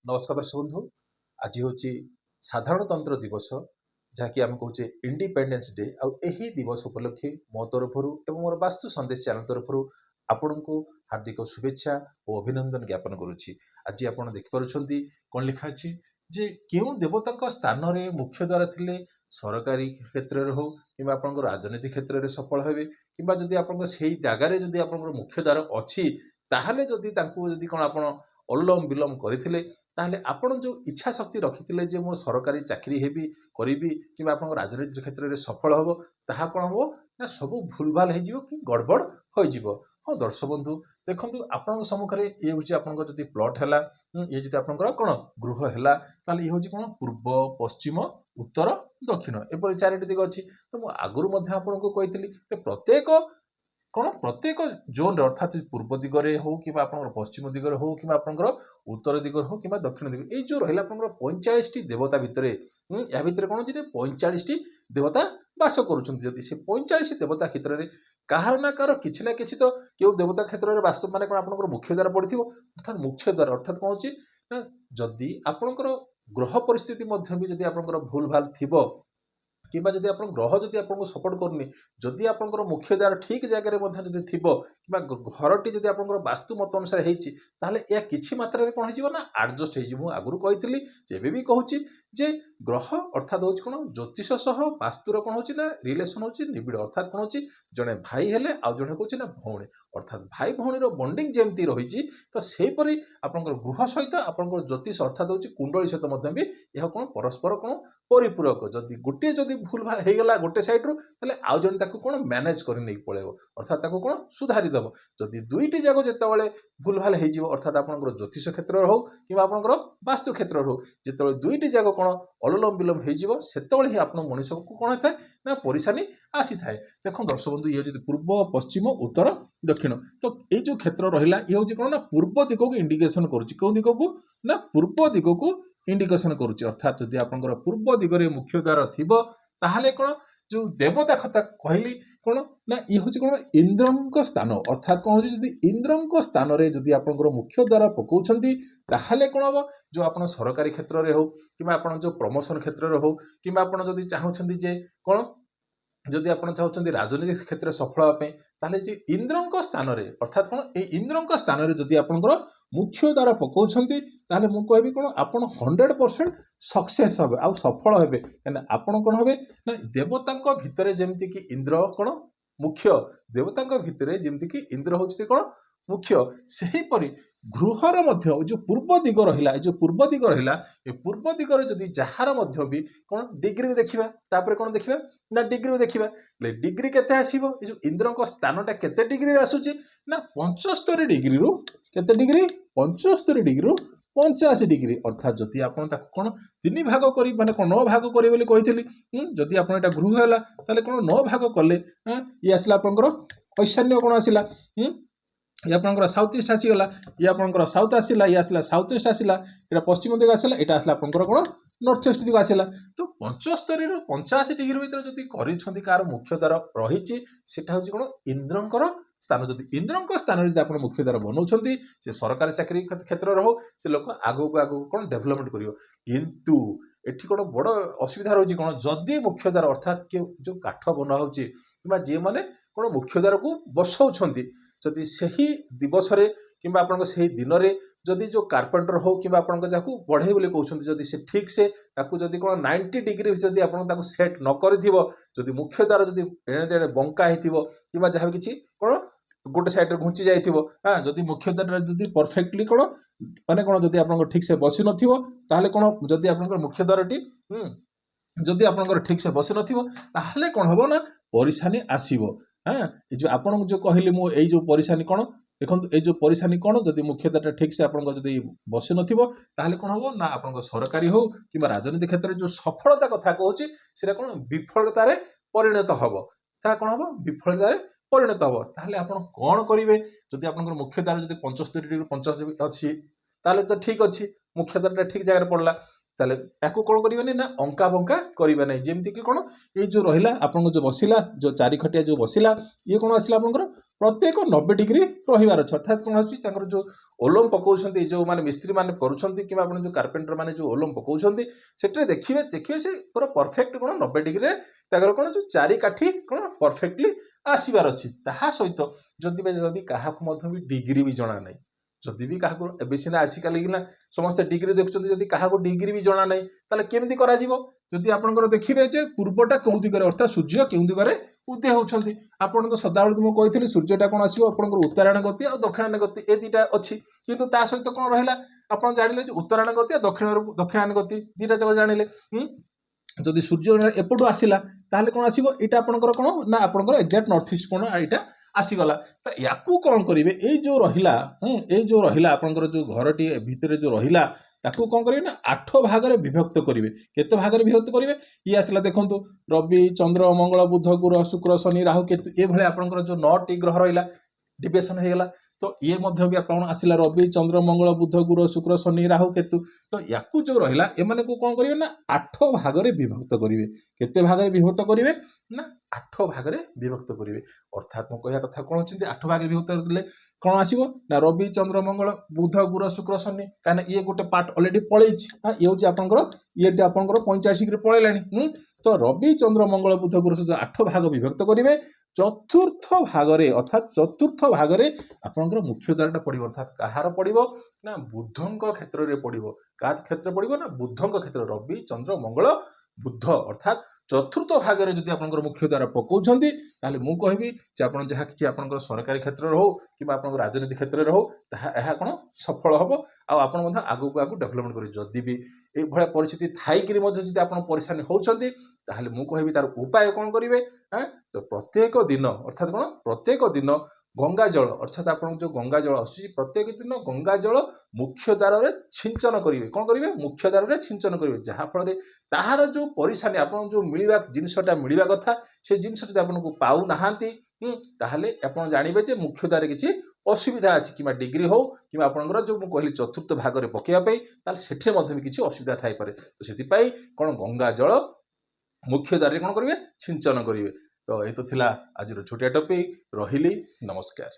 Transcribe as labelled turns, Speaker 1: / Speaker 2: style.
Speaker 1: नमस्कार दर्शक बंधु। आज हूँ साधारणतंत्र दिवस जहाँकि आम कहे इंडिपेंडेंस डे। आई दिवस उपलक्षे मो तरफ मोर वास्तु संदेश चैनल तरफ आपण को हार्दिक शुभेच्छा और अभिनंदन ज्ञापन करुच्ची। आज आप देखिपुंट कौन लिखा जे क्यों देवता स्थान में मुख्य द्वार थिले सरकारी क्षेत्र में हो कि राजनीति क्षेत्र में सफल हे कि आप जगार जदि आप मुख्य द्वार अच्छी ताहले जदि कौन आप अनुलोम विलोम करते आपण जो इच्छा शक्ति रखी जे मो सरकारी चाकरी हेबी करी कि राजनीति क्षेत्र में सफल हम ताहा कौन हम ना सब भूल भाल हो कि गड़बड़ हो। हाँ दर्शक बंधु देखो आपण सम्मुखें ये हूँ आप प्लट है ये जी आप कौन गृह है ये हूँ कौन पूर्व पश्चिम उत्तर दक्षिण एपरी चारोटी दिग अच्छी। तो मुझे आगुरी आपको कही प्रत्येक कौन प्रत्येक जोन अर्थात पूर्व दिगरे हो कि पश्चिम दिगरे हो कि उत्तर दिगरे हो कि दक्षिण दिग ये जो रहा 45 देवता भितर या भितर कौन अच्छे 45 देवता बास करुँच से 45 देवता क्षेत्र में कହାର ना कହାର किसी ना किसी तो क्यों देवता क्षेत्र में वास्तव माने कौन आप मुख्य द्वार पड़ी अर्थात मुख्य द्वार अर्थात कौन अच्छी ना जदि आपणकर ग्रह परिस्थिति भी जदि आप भूल भाल थी कि आप ग्रह जदि आपको सपोर्ट करनी जदि आप मुख्य द्वार ठीक जगह थी कि घरटी जदि आप वास्तु मत अनुसार होता किसी मात्रा कौन हो आडजस्ट हो आगुरी कही जेबे भी कहूँ जे ग्रह अर्थात हूँ कौन ज्योतिष सह वास्तुर कौन हो रिलेसन हो निबिड़ अर्थात कौन हो जड़े भाई हेले आउ जड़े कौन ना भौणी अर्थात भाई भौणी बंडिंग जमी रही तो सेहीपरि आपंकर गृह सहित आपंकर ज्योतिष अर्थात हूँ कुंडली सहित भी यह कौन परस्पर कौन परिपूरक जदि गोटे जदि भूल भाल होगला गोटे सैड्रु आउ जन कौन मैनेज कर नहीं पड़ेब अर्थात कौन सुधारीदेव जदि दुईटी जाक जिते भूल भाल हो अर्थात आप ज्योतिष क्षेत्र हो कि वास्तु क्षेत्र हो जिते दुईटी जाक कौन अनुलोम विलोम होते ही आप मनीष को कौन होता है ना परेशानी आसी थाए। देखो दर्शक बंधु ये पूर्व पश्चिम उत्तर दक्षिण तो ये जो क्षेत्र रहा ये हूँ कौन ना पूर्व दिग को इंडिकेशन करो दिग को ना पूर्व दिग को इंडिकेशन करुच्ची अर्थात जदि आप पूर्व दिगरे मुख्य द्वार थी ताहले कौन जो देवता कथा कहली कौन ना ये हूँ कौन इंद्र स्थान अर्थात कौन हो इंद्र स्थान में जदि आप मुख्य द्वार पकाउछंती ताहले कौन हम जो आप सरकारी क्षेत्र में हो कि आप जो प्रमोशन क्षेत्र में हो कि आप जदि चाहूँगी जे कौन जदि आप चाहते राजनीति क्षेत्र में सफल होते इंद्र स्थान में अर्थात कौन ये इंद्र स्थान में जदि आप मुख्य द्वारा पकाउछंती ताहले मु कहबी कौन आपण 100% सक्सेस हे आ सफल हे कहीं आपण कौन हे ना देवता भितर जमती कि इंद्र कौन मुख्य देवता भितर जमती कि इंद्र होती कौन मुख्य सेहीपरि गृहर मध्य जो पूर्व दिग रहा जो पूर्व दिग रहा ये पूर्व दिगरे जदि जार भी कौन डिग्री देखा तापर कौन देखा ना डिग्री देखा डिग्री केते आसीबो जो इंद्र स्थानटा केते डिग्री आसुची ना 75 डिग्री रु केते डिग्री 75 डिग्री रु 85 डिग्री अर्थात जदि आप कौन 3 भाग कर माने 9 भाग करें कही जदि आप गृह है ताले कौन 9 भाग कले ये आसला आपंकर ईशान्य कौन आसला ये आपंकर साउथ ईस्ट आसीगला ये आपंकर साउथ आसला ये आसला साउथ ईस्ट आसला ये पश्चिम दिग आसला यहाँ आसला आपंकर कौन नॉर्थ ईस्ट दिग आसला तो 75 रु 85 डिग्री भर जदि कर कार मुख्य द्वार रही हूँ कौन इंद्रंकर स्थान जदि इंद्र स्थान में आप मुख्य द्वार बनाऊँच से सरकारी चाकरी क्षेत्र में हो से लोक आगू कौन डेभलपमेंट कर किंतु एठी कौन बड़ असुविधा रही कौन जदि मुख्य द्वार अर्थात जो काठ बना हो जी मैंने कौन मुख्य द्वार को बसाऊँ जदि सही दिवस कि दिन में जदि जो कार्पेंटर हो कि आपको बढ़े बोली कहते जदि से ठीक से जदि कौन 90 डिग्री जदि आप सेट न कर मुख्य द्वार जदि एणे तेणे बंका हो कि जहाँ कि कौन गोटे सैड घुंची जाइए हाँ जदि मुख्य द्वार जदि परफेक्टली कौन माने कौन जदि आप ठीक से बसी नाले कौन जदि आप मुख्य द्वारटी जदि आप ठीक से बसी नाले कौन हम ना परेशानी आसो। हाँ ये आपन जो कहली मुझे जो परेशानी कौन देखो ये जो परेशानी कौन जदि मुख्य द्वार ठीक से आप बसी नाले कौन हम ना आप सरकारी हो कि राजनीति क्षेत्र में जो सफलता कथा कहूँ से कौन विफलतार परिणत हम ता कौन हम विफलतार परिणत हम ताहले आप कौन करेंगे जदि आप मुख्य द्वार जब 75 डिग्री 50 अच्छी ताले तो ठीक अच्छी मुख्य द्वार ठीक जगह पड़ला ताले याकू कौन करेंगे ना अंका बंका करेंगे ना जमती कि कौन ये जो रहा आप जो बसला जो चारिखटिया जो बसला ये कौन आसला आप प्रत्येक 90 डिग्री रहिबार अछि अर्थात कोन अछि तांकर जो ओलम पकाउछन्ती जो माने मिस्त्री माने करूछन्ती कि आपण जो कारपेंटर माने जो ओलम पकाउछन्ती सेटरे देखिबे से पूरा परफेक्ट कोन 90 डिग्री रे तागर कोन जो चारि काठी कोन परफेक्टली आसीबार अछि ताहा सहित जदि काहाक मध्य भी डिग्री भी जणा नै जदि भी काहाको एबे सिना आछि काली ना समस्त डिग्री देखुछन्ती जदि काहाको डिग्री भी जणा नै ताले केमति करा जिवो जदि आपनकर देखिबे जे पूर्वटा कोउ दिगरे अर्थात सूर्य केउ दिगरे उदय होउछन्ती आपण तो सदाबेले तुम कहिथिली सूर्यटा कोन आसीबो आपनकर उत्तरायण गति और दक्षिणायन गति ए दिटा अछि किंतु ता सहित कोन रहिला आपण जानिले जे उत्तरायण गति और दक्षिणायन गति दिटा जग जानिले जदि सूर्य एपटू आसिला ताहले कोन आसीबो एटा आपनकर कोन ना आपनकर एक्जाक्ट नॉर्थ ईस्ट कोन एटा आसीगला तो याकू कौन करेंगे ये जो रहिला आपनकर जो घरटी भितर जो रहिला ताकू कौन करेंगे ना 8 भाग में विभक्त करेंगे केते भाग में विभक्त करेंगे ये आसला देखंतु रवि चंद्र मंगल बुध गुरु शुक्र शनि राहु केतु ये भले आपनकर जो 9टी ग्रह रहिला डिविएशन हो गला तो ये मध्य भी आपन आसिला रवि चंद्र मंगल बुध गुरु शुक्र शनि राहु केतु तो याकू जो रहिला एमाने को कौन करेंगे ना 8 भाग में विभक्त करेंगे केते भाग में विभक्त करेंगे ना 8 भाग में विभक्त करेंगे अर्थात मो कहया कथा कोन होचंती 8 भाग में विभक्त करले कोन आसीबो ना रवि चंद्र मंगल बुध गुरु शुक्र शनि काने ये गोटे पार्ट ऑलरेडी पळेछि ये होची आपनकर ये आपनकर 85 डिग्री पळेलानी तो रवि चंद्र मंगल बुध गुरु शुक्र 8 भाग विभक्त करेंगे चतुर्थ भाग में अर्थात चतुर्थ भाग में आपनकर मुख्य द्वारटा पड़िबो अर्थात कहार पड़िबो ना बुधंक क्षेत्र रे पड़िबो का क्षेत्र पड़िबो ना बुधंक क्षेत्र रवि चंद्र मंगल बुध अर्थात चतुर्थ भाग में जदि आपनकर मुख्य द्वार पकाउछन्ती ताले मु कहबी जे आपन जहा कि आपनकर सरकारी क्षेत्र हो कि आपनकर राजनीति क्षेत्र रे हो ताहा एहा कोन सफल हबो आ आपन मध आगु आगु डेवलपमेंट करि जदि भी ए भले परिस्थिति थाई कि मध जदि आपन परेशानी होउछन्ती ताले मु कहबी तार उपाय कोन करिवे तो प्रत्येक दिन अर्थात कोन प्रत्येक दिन गंगा जल अर्थात आपन जो गंगा जल आसी प्रत्येक दिन गंगा जल मुख्य द्वार रे सिंचन करिवे कोन करिवे मुख्य द्वार रे सिंचन करिवे जहा फल रे ताहार जो परेशानी आपन जो मिलिबा जिनसटा मिलिबा कथा से जिनस जदि आपन को पाउ नाहांती ताहले आपन जानिबे जे मुख्य द्वार किछि असुविधा अछि किमा डिग्री हो किमा आपनकर जो मु कहली चतुर्थ भाग रे पकेया पई ताले सेठे मध्ये भी किछि असुविधा थाई पारे तो सेति पई कोन गंगा जल मुख्य द्वार रे कोन करिवे सिंचन करिवे तो ये तो थिला आज छोटिया टॉपिक रहिली नमस्कार।